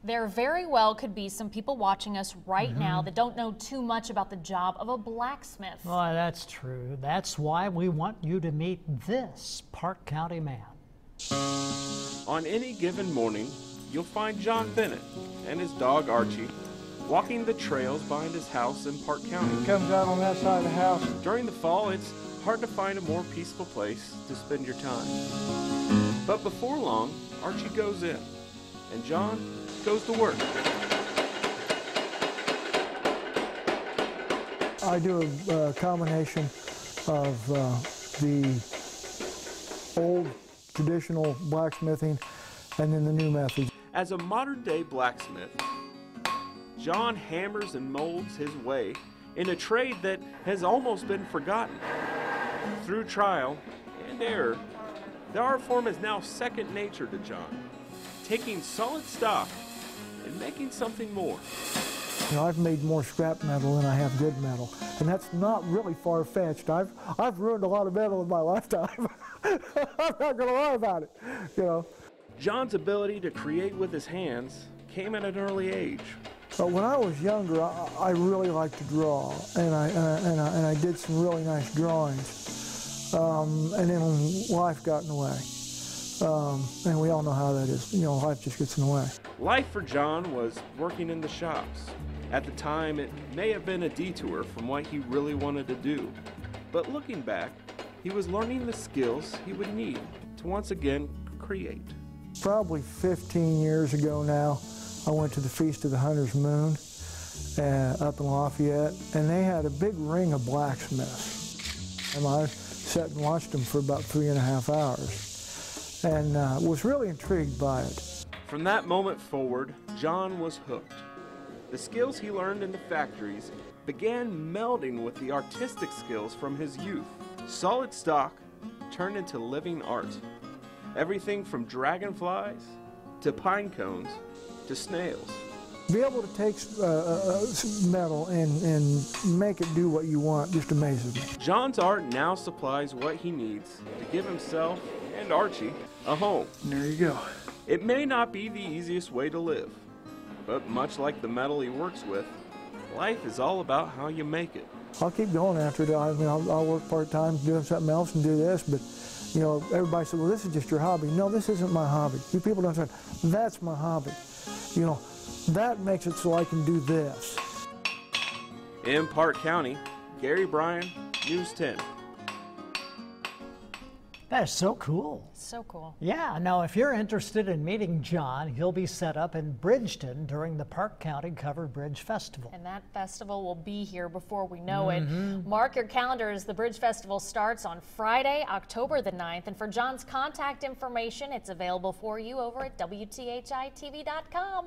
There very well could be some people watching us right now that don't know too much about the job of a blacksmith. Well, that's true. That's why we want you to meet this Parke County man. On any given morning, you'll find John Bennett and his dog Archie walking the trails behind his house in Parke County. He comes out on that side of the house. During the fall, it's hard to find a more peaceful place to spend your time. But before long, Archie goes in, and John goes to work. I do a combination of the old traditional blacksmithing and then the new methods. As a modern-day blacksmith, John hammers and molds his way in a trade that has almost been forgotten. Through trial and error, the art form is now second nature to John, taking solid stock and making something more. You know, I've made more scrap metal than I have good metal, and that's not really far-fetched. I've ruined a lot of metal in my lifetime. I'm not going to lie about it, you know. John's ability to create with his hands came at an early age. When I was younger, I really liked to draw, and I did some really nice drawings. And then life got in the way. And we all know how that is. You know, life just gets in the way. Life for John was working in the shops. At the time, it may have been a detour from what he really wanted to do. But looking back, he was learning the skills he would need to once again create. Probably 15 years ago now, I went to the Feast of the Hunter's Moon up in Lafayette, and they had a big ring of blacksmiths. And I sat and watched them for about 3.5 hours, and was really intrigued by it. From that moment forward, John was hooked. The skills he learned in the factories began melding with the artistic skills from his youth. Solid stock turned into living art. Everything from dragonflies to pine cones to snails. Be able to take metal and make it do what you want just amazes me. John's art now supplies what he needs to give himself and Archie a home. There you go. It may not be the easiest way to live, but much like the metal he works with, life is all about how you make it. I'll keep going after it. I'll work part-time doing something else and do this, but you know, everybody said, well, this is just your hobby. No, this isn't my hobby. You people don't say, that's my hobby. You know, that makes it so I can do this. In Parke County, Gary Bryan, News 10. That is so cool. So cool. Yeah, now if you're interested in meeting John, he'll be set up in Bridgeton during the Parke County Covered Bridge Festival. And that festival will be here before we know it. Mark your calendars. The Bridge Festival starts on Friday, October the 9th. And for John's contact information, it's available for you over at WTHI-TV.com.